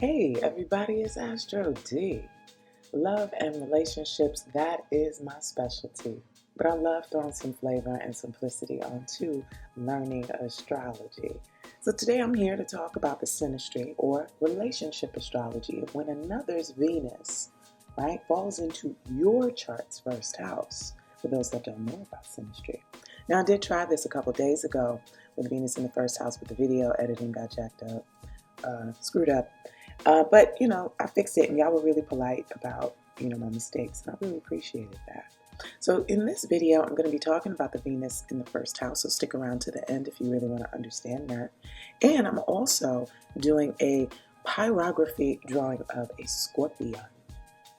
Hey everybody, it's Astro D. Love and relationships, that is my specialty. But I love throwing some flavor and simplicity onto learning astrology. So today I'm here to talk about the synastry or relationship astrology of when another's Venus, right, falls into your chart's first house, for those that don't know about synastry. Now I did try this a couple days ago with Venus in the first house, but the video editing got jacked up, screwed up. But I fixed it, and y'all were really polite about, my mistakes, and I really appreciated that. So in this video, I'm going to be talking about the Venus in the first house, so stick around to the end if you really want to understand that. And I'm also doing a pyrography drawing of a scorpion.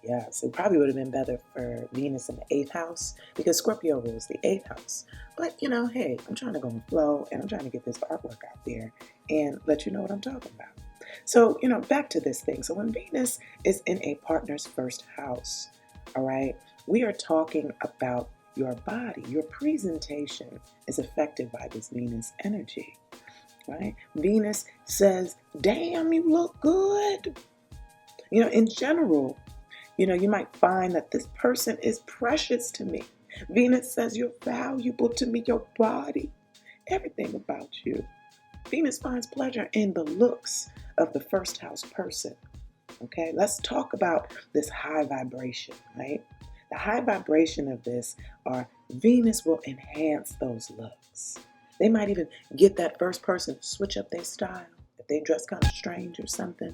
Yes, it probably would have been better for Venus in the 8th house because Scorpio rules the 8th house. But, hey, I'm trying to go and flow, and I'm trying to get this artwork out there and let you know what I'm talking about. So, back to this thing. So when Venus is in a partner's first house, all right, we are talking about your body. Your presentation is affected by this Venus energy, right? Venus says, damn, you look good. In general, you might find that this person is precious to me. Venus says you're valuable to me, your body, everything about you. Venus finds pleasure in the looks of the first house person. Okay, let's talk about this high vibration, right? The high vibration of this are Venus will enhance those looks. They might even get that first person to switch up their style. If they dress kind of strange or something,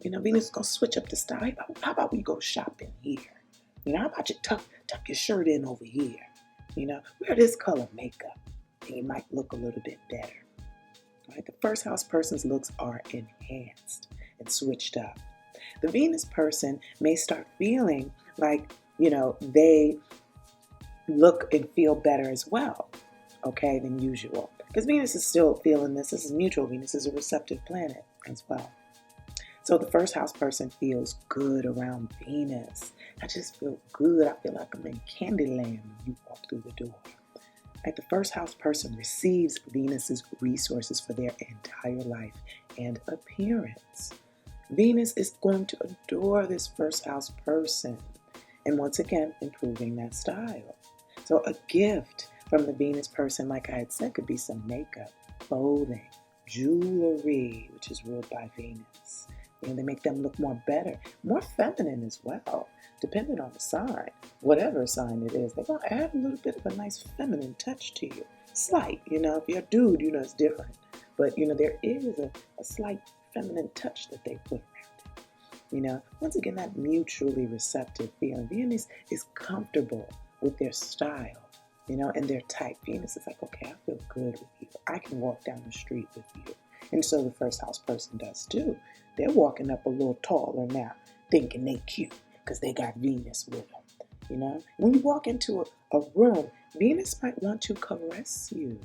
Venus is going to switch up the style. How about we go shopping here? How about you tuck your shirt in over here? Wear this color makeup, and you might look a little bit better. Right? The first house person's looks are enhanced and switched up. The Venus person may start feeling like, they look and feel better as well, okay, than usual. Because Venus is still feeling this. This is mutual. Venus is a receptive planet as well. So the first house person feels good around Venus. I just feel good. I feel like I'm in Candyland when you walk through the door. Like the first house person receives Venus's resources for their entire life and appearance. Venus is going to adore this first house person and once again improving that style. So a gift from the Venus person, like I had said, could be some makeup, clothing, jewelry, which is ruled by Venus. They make them look more better, more feminine as well, depending on the sign. Whatever sign it is, they're going to add a little bit of a nice feminine touch to you. Slight, if you're a dude, it's different. But, there is a slight feminine touch that they put around it. Once again, that mutually receptive feeling. Venus is comfortable with their style, and their type. Venus is like, okay, I feel good with you. I can walk down the street with you. And so the first house person does too. They're walking up a little taller now, thinking they cute because they got Venus with them. When you walk into a room, Venus might want to caress you.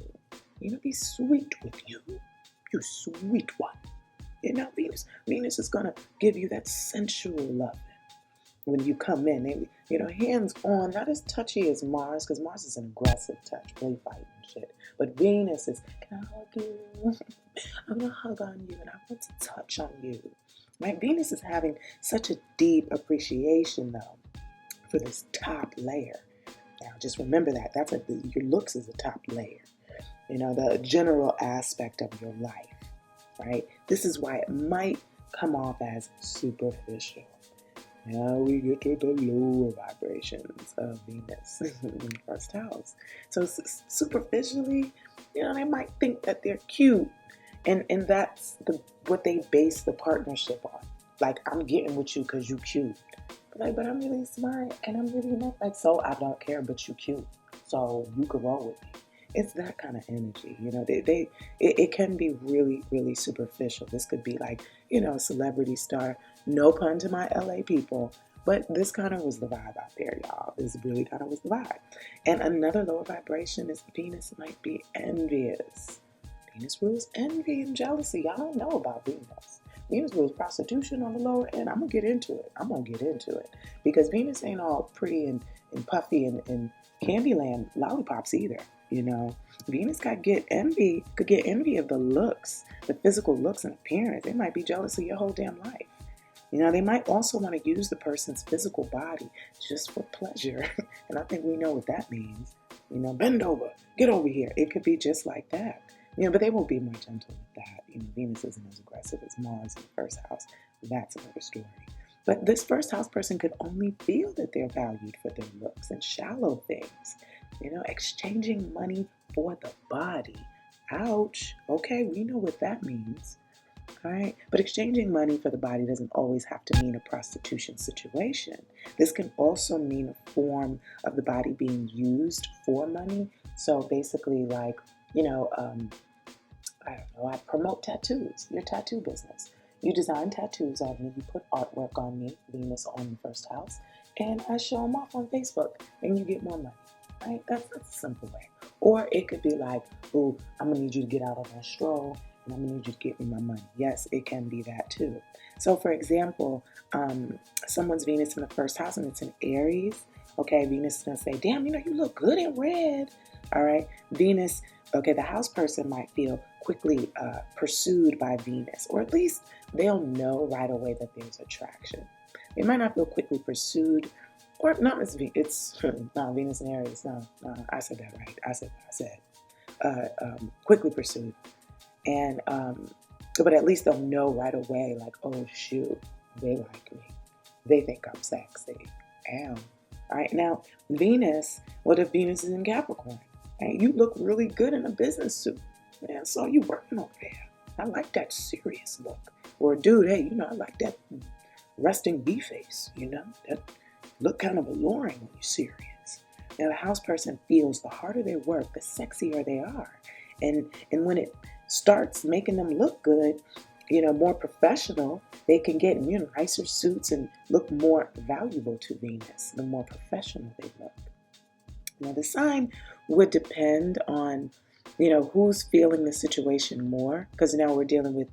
Be sweet with you. You sweet one. Venus is going to give you that sensual loving when you come in. Hands on, not as touchy as Mars, because Mars is an aggressive touch, play fight and shit. But Venus is, can I hug you? I'm going to hug on you and I want to touch on you. Right? Venus is having such a deep appreciation, though, for this top layer. Now, just remember that. Your looks is the top layer. The general aspect of your life, right? This is why it might come off as superficial. Now we get to the lower vibrations of Venus in the first house. So superficially, they might think that they're cute. And that's what they base the partnership on. Like, I'm getting with you because you cute. But I'm really smart and I'm really nice. Like, so I don't care, but you cute. So you can roll with me. It's that kind of energy. It can be really, really superficial. This could be like, a celebrity star. No pun to my LA people. But this kind of was the vibe out there, y'all. This really kind of was the vibe. And another lower vibration is Venus might be envious. Venus rules envy and jealousy. Y'all don't know about Venus. Venus rules prostitution on the lower end. I'm going to get into it. Because Venus ain't all pretty and puffy and Candyland lollipops either. Venus could get envy of the looks, the physical looks and appearance. They might be jealous of your whole damn life. They might also want to use the person's physical body just for pleasure. And I think we know what that means. Bend over, get over here. It could be just like that. But they will be more gentle with that. Venus isn't as aggressive as Mars in the first house. That's another story. But this first house person could only feel that they're valued for their looks and shallow things. Exchanging money for the body. Ouch. Okay, we know what that means. All right, but exchanging money for the body doesn't always have to mean a prostitution situation. This can also mean a form of the body being used for money. So basically, like, I don't know, I promote tattoos, your tattoo business. You design tattoos on me, you put artwork on me, Venus on the first house, and I show them off on Facebook, and you get more money, right? That's a simple way. Or it could be like, oh, I'm going to need you to get out on a stroll, and I'm going to need you to get me my money. Yes, it can be that too. So, for example, someone's Venus in the first house, and it's in Aries. Okay, Venus is going to say, damn, you look good in red. All right, Venus, okay, the house person might feel quickly pursued by Venus, or at least they'll know right away that there's attraction. They might not feel quickly pursued, or not as it's not Venus and Aries. No, I said that right. I said quickly pursued, and but at least they'll know right away, like, oh shoot, they like me, they think I'm sexy. Ow. All right, now Venus. What if Venus is in Capricorn? Hey, you look really good in a business suit. Man, I saw you working over there. I like that serious look. Or, dude, hey, I like that resting bee face, that look kind of alluring when you're serious. Now, the house person feels the harder they work, the sexier they are. And when it starts making them look good, more professional, they can get in nicer suits and look more valuable to Venus, the more professional they look. Now, the sign would depend on, who's feeling the situation more, because now we're dealing with,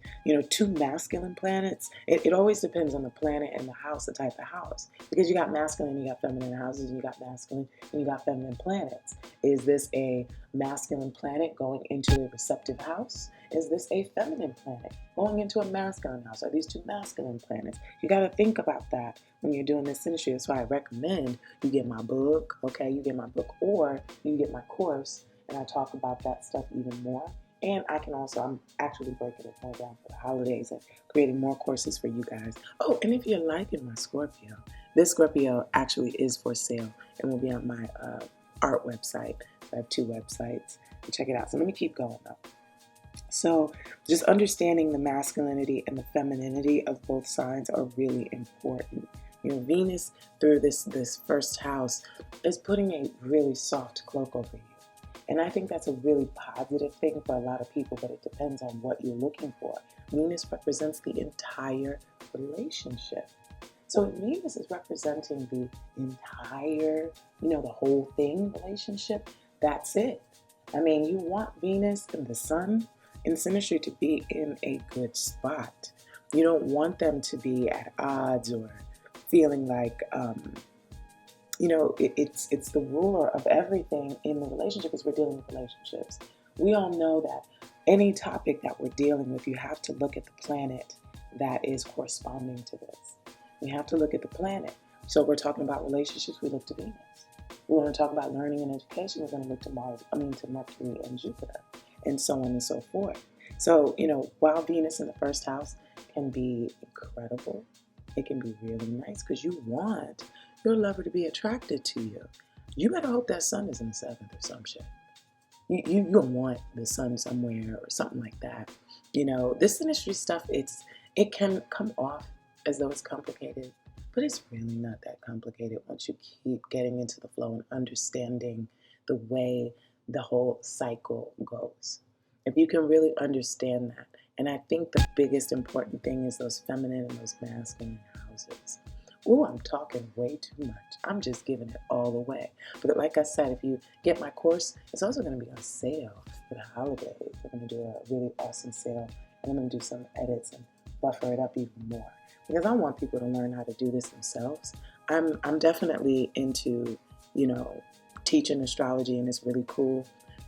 two masculine planets. It always depends on the planet and the house, the type of house, because you got masculine, you got feminine houses, you got masculine, and you got feminine planets. Is this a masculine planet going into a receptive house? Is this a feminine planet going into a masculine house? Are these two masculine planets? You got to think about that when you're doing this synastry. That's why I recommend you get my book, okay? You get my book, or you get my course, and I talk about that stuff even more. And I'm actually breaking it more down for the holidays and creating more courses for you guys. Oh, and if you're liking my Scorpio, this Scorpio actually is for sale and will be on my art website. I have 2 websites. Check it out. So let me keep going though. So just understanding the masculinity and the femininity of both signs are really important. Venus through this first house is putting a really soft cloak over you. And I think that's a really positive thing for a lot of people, but it depends on what you're looking for. Venus represents the entire relationship. So if Venus is representing the entire, the whole thing relationship, that's it. I mean, you want Venus and the Sun in synastry to be in a good spot. You don't want them to be at odds or feeling like, it's the ruler of everything in the relationship, because we're dealing with relationships. We all know that any topic that we're dealing with, you have to look at the planet that is corresponding to this. We have to look at the planet. So if we're talking about relationships, we look to Venus. We want to talk about learning and education, we're going to look to to Mercury and Jupiter, and so on and so forth. So, while Venus in the first house can be incredible, it can be really nice because you want your lover to be attracted to you. You better hope that Sun is in the 7th or some shit. You want the Sun somewhere or something like that. This synastry stuff, it can come off as though it's complicated, but it's really not that complicated once you keep getting into the flow and understanding the way the whole cycle goes. If you can really understand that, and I think the biggest important thing is those feminine and those masculine houses. Ooh, I'm talking way too much. I'm just giving it all away. But like I said, if you get my course, it's also going to be on sale for the holidays. We're going to do a really awesome sale, and I'm going to do some edits and buffer it up even more, because I want people to learn how to do this themselves. I'm definitely into teaching astrology, and it's really cool.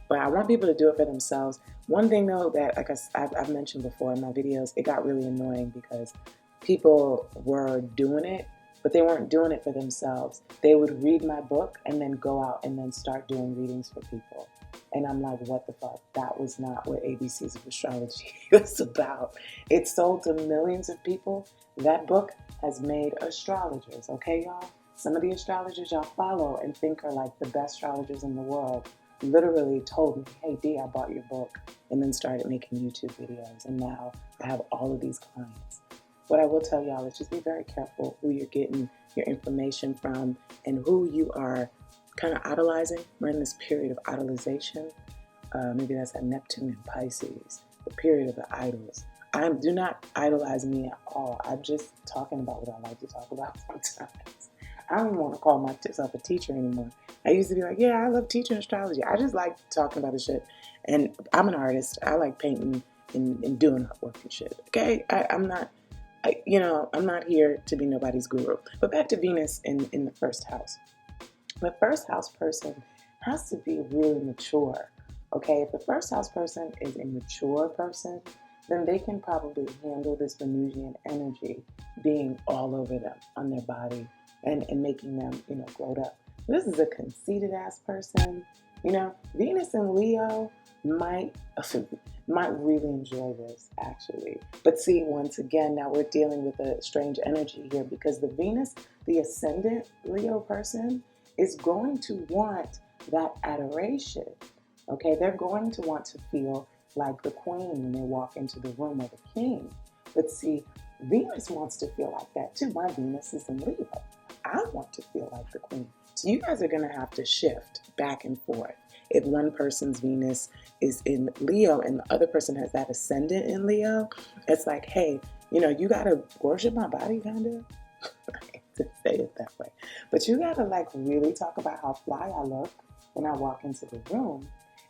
But I want people to do it for themselves. One thing though that, like I've mentioned before in my videos, it got really annoying because people were doing it, but they weren't doing it for themselves. They would read my book and then go out and then start doing readings for people. And I'm like, what the fuck? That was not what ABCs of Astrology was about. It sold to millions of people. That book has made astrologers, okay, y'all? Some of the astrologers y'all follow and think are like the best astrologers in the world literally told me, hey, D, I bought your book, and then started making YouTube videos. And now I have all of these clients. What I will tell y'all is just be very careful who you're getting your information from and who you are kind of idolizing. We're in this period of idolization. Maybe that's at Neptune and Pisces, the period of the idols. Do not idolize me at all. I'm just talking about what I like to talk about sometimes. I don't even want to call myself a teacher anymore. I used to be like, yeah, I love teaching astrology. I just like talking about the shit. And I'm an artist. I like painting and doing artwork and shit. Okay? I'm not here to be nobody's guru. But back to Venus in the first house. The first house person has to be really mature. Okay? If the first house person is a mature person, then they can probably handle this Venusian energy being all over them on their body and making them, glowed up. This is a conceited ass person. Venus and Leo might really enjoy this, actually. But see, once again, now we're dealing with a strange energy here because the Venus, the ascendant Leo person, is going to want that adoration. Okay, they're going to want to feel like the queen when they walk into the room, or the king. But see, Venus wants to feel like that too. My Venus is in Leo. I want to feel like the queen. So you guys are going to have to shift back and forth. If one person's Venus is in Leo and the other person has that ascendant in Leo, it's like, hey, you got to worship my body, kind of. I hate to say it that way. But you got to really talk about how fly I look when I walk into the room.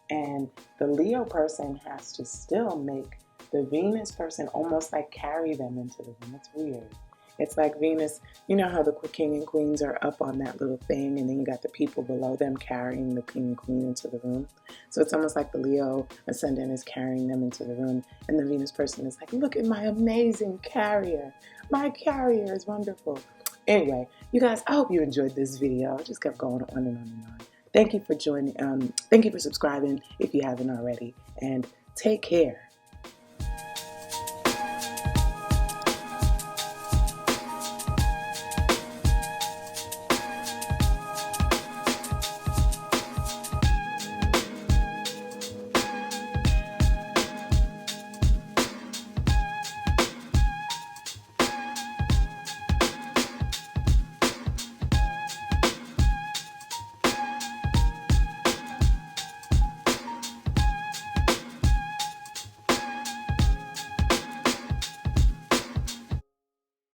And the Leo person has to still make the Venus person almost like carry them into the room. It's weird. It's like Venus, you know how the king and queens are up on that little thing, and then you got the people below them carrying the king and queen into the room. So it's almost like the Leo ascendant is carrying them into the room, and the Venus person is like, look at my amazing carrier. My carrier is wonderful. Anyway, you guys, I hope you enjoyed this video. I just kept going on and on and on. Thank you for joining. Thank you for subscribing if you haven't already, and take care.